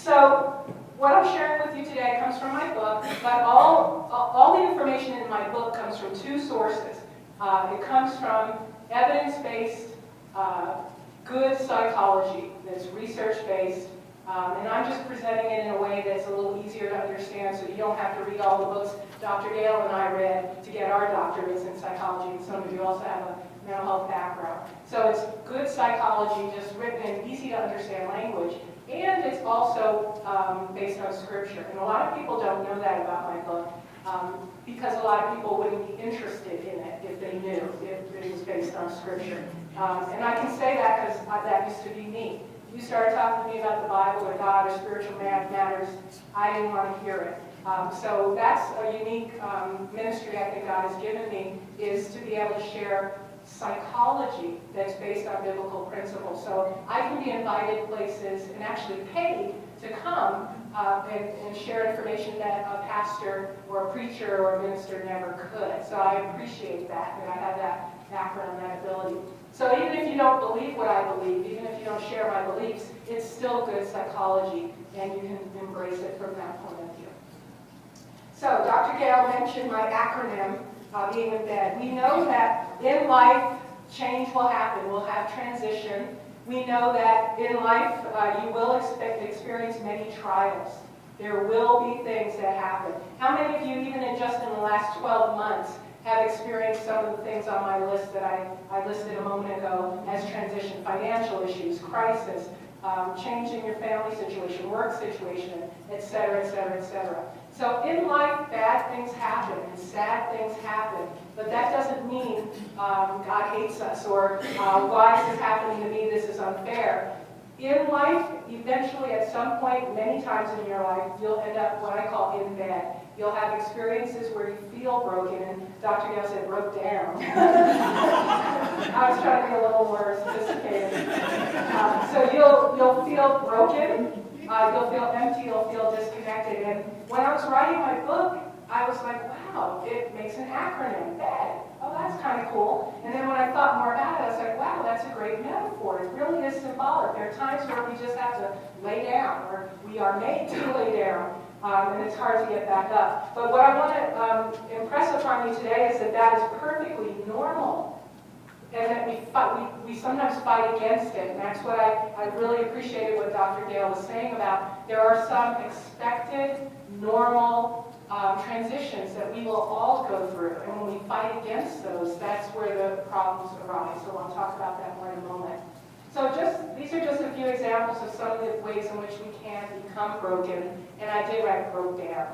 So what I'm sharing with you today comes from my book, but all the information in my book comes from two sources. It comes from evidence-based, good psychology that's research-based, and I'm just presenting it in a way that's a little easier to understand, so you don't have to read all the books Dr. Gale and I read to get our doctorates in psychology, and some of you also have a mental health background. So it's good psychology, just written in easy to understand language, and it's also based on scripture. And a lot of people don't know that about my book, because a lot of people wouldn't be interested in it if they knew if it was based on scripture. And I can say that because that used to be me. If you started talking to me about the Bible or God or spiritual matters, I didn't want to hear it. So that's a unique ministry I think God has given me, is to be able to share psychology that's based on biblical principles. So I can be invited places and actually paid to come and share information that a pastor or a preacher or a minister never could. So I appreciate that I have that background, that ability. So even if you don't believe what I believe, even if you don't share my beliefs, it's still good psychology, and you can embrace it from that point of view. So Dr. Gale mentioned my acronym, being in bed. We know that in life, change will happen. We'll have transition. We know that in life, you will experience many trials. There will be things that happen. How many of you, even just in the last 12 months, have experienced some of the things on my list that I listed a moment ago as transition? Financial issues, crisis, change in your family situation, work situation, etc., etc., etc. So in life, bad things happen and sad things happen, but that doesn't mean God hates us or why is this happening to me, this is unfair. In life, eventually at some point, many times in your life, you'll end up what I call in bed. You'll have experiences where you feel broken, and Dr. Gale said broke down. I was trying to be a little more sophisticated. So you'll feel broken, you'll feel empty, you'll feel disconnected. And when I was writing my book, I was like, wow, it makes an acronym, BED. Oh, that's kind of cool. And then when I thought more about it, I was like, wow, that's a great metaphor. It really is symbolic. There are times where we just have to lay down, or we are made to lay down. And it's hard to get back up. But what I want to impress upon you today is that that is perfectly normal. And that we sometimes fight against it. And that's what I really appreciated what Dr. Gale was saying about. There are some expected, normal transitions that we will all go through. And when we fight against those, that's where the problems arise. So I'll talk about that more in a moment. So these are just a few examples of some of the ways in which we can become broken. And I did write broke down.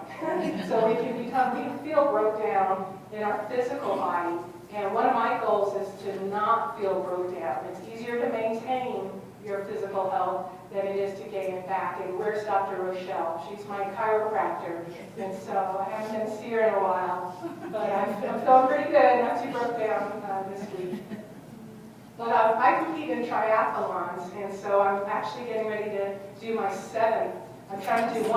So we can feel broke down in our physical body. And one of my goals is to not feel broke down. It's easier to maintain your physical health than it is to gain it back. And where's Dr. Rochelle? She's my chiropractor. And so I haven't been to see her in a while. But I'm feeling pretty good, not too broke down this week. But I compete in triathlons, and so I'm actually getting ready to do my 7th. I'm trying to do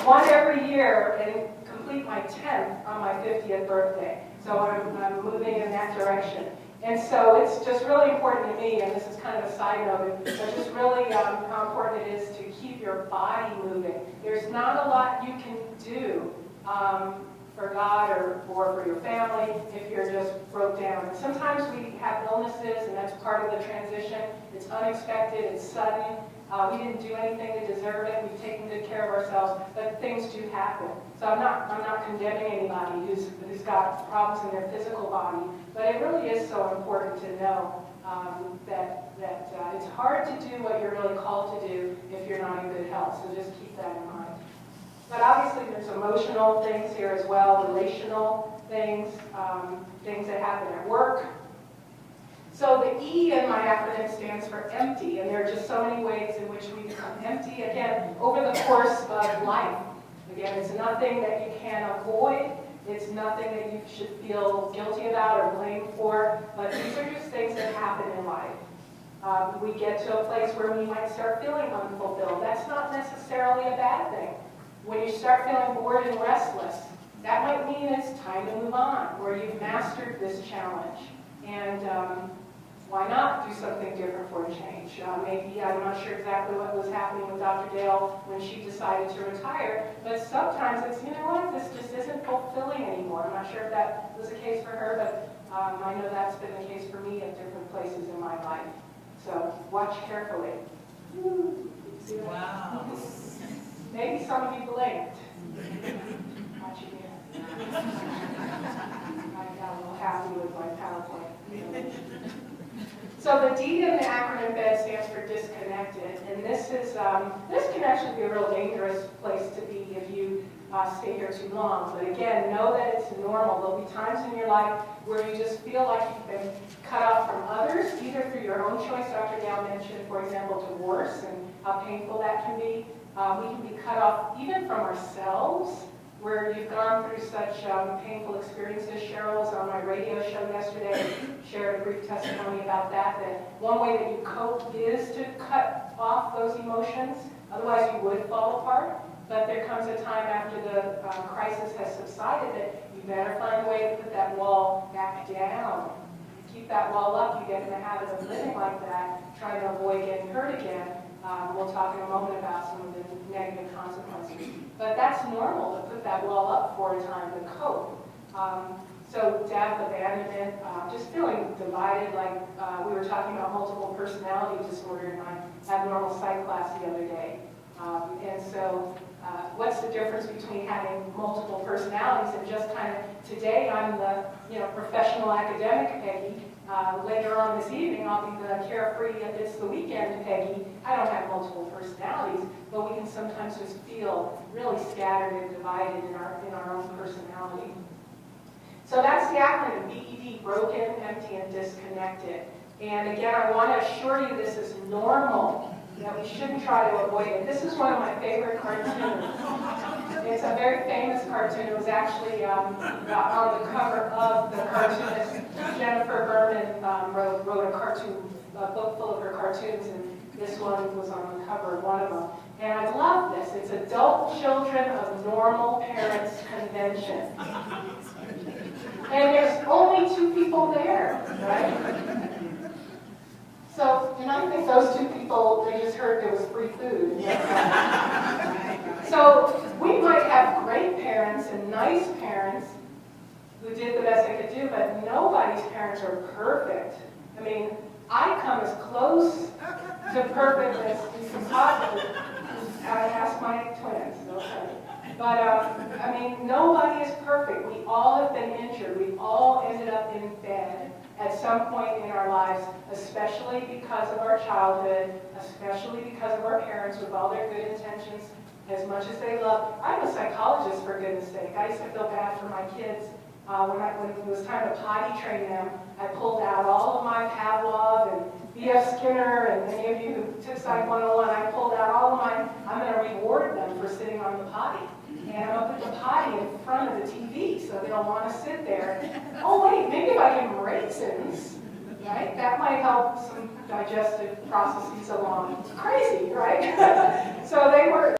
one every year and complete my 10th on my 50th birthday. So I'm moving in that direction. And so it's just really important to me, and this is kind of a side note, but just really how important it is to keep your body moving. There's not a lot you can do for God or for your family if you're just broke down. And sometimes we have illnesses, and that's part of the transition. It's unexpected, it's sudden. We didn't do anything to deserve it. We've taken good care of ourselves, but things do happen. So I'm not condemning anybody who's got problems in their physical body, but it really is so important to know that it's hard to do what you're really called to do if you're not in good health. So just keep that in mind. But obviously there's emotional things here as well, relational things, things that happen at work. So the E in my acronym stands for empty, and there are just so many ways in which we become empty, again, over the course of life. Again, it's nothing that you can avoid. It's nothing that you should feel guilty about or blamed for, but these are just things that happen in life. We get to a place where we might start feeling unfulfilled. That's not necessarily a bad thing. When you start feeling bored and restless, that might mean it's time to move on, or you've mastered this challenge. And why not do something different for a change? Maybe, I'm not sure exactly what was happening with Dr. Dale when she decided to retire, but sometimes it's, you know what, this just isn't fulfilling anymore. I'm not sure if that was the case for her, but I know that's been the case for me at different places in my life. So watch carefully. See that? Wow. Maybe some of you blinked. Watch again. I got a little happy with my PowerPoint. So the D in the acronym BED stands for disconnected, and this can actually be a real dangerous place to be if you stay here too long. But again, know that it's normal. There'll be times in your life where you just feel like you've been cut off from others, either through your own choice. Dr. Dale mentioned, for example, divorce and how painful that can be. We can be cut off even from ourselves, where you've gone through such painful experiences. Cheryl was on my radio show yesterday, shared a brief testimony about that, that one way that you cope is to cut off those emotions, otherwise you would fall apart. But there comes a time after the crisis has subsided that you better find a way to put that wall back down. Keep that wall up, you get in the habit of living like that, trying to avoid getting hurt again. We'll talk in a moment about some of the negative consequences. But that's normal to put that wall up for a time to cope. So death, abandonment, just feeling divided, like we were talking about multiple personality disorder in my abnormal psych class the other day. And so what's the difference between having multiple personalities and just kind of, today I'm the professional academic Peggy, later on this evening I'll be the carefree, it's the weekend Peggy. I don't have multiple personalities, but we can sometimes just feel really scattered and divided in our own personality. So that's the acronym, BED, broken, empty, and disconnected. And again, I want to assure you this is normal. We shouldn't try to avoid it. This is one of my favorite cartoons. It's a very famous cartoon. It was actually on the cover of the cartoonist. Jennifer Berman wrote a book full of her cartoons, and this one was on the cover of one of them. And I love this. It's Adult Children of Normal Parents Convention. And there's only 2 people there, right? So, and I think those 2 people, they just heard there was free food. So, we might have great parents and nice parents who did the best they could do, but nobody's parents are perfect. I mean, I come as close to perfectness as possible. I asked my twins, okay. But, I mean, nobody is perfect. We all have been injured. We've all ended up in bed at some point in our lives, especially because of our childhood, especially because of our parents with all their good intentions, as much as they love. I'm a psychologist, for goodness sake. I used to feel bad for my kids. When it was time to potty train them, I pulled out all of my Pavlov and B.F. Skinner, and any of you who took Psych 101, I pulled out all of mine. I'm going to reward them for sitting on the potty. And I'm going to put the potty in front of the TV so they don't want to sit there. Oh wait, maybe if I give them raisins, right? That might help some digestive processes along. It's crazy, right? So they were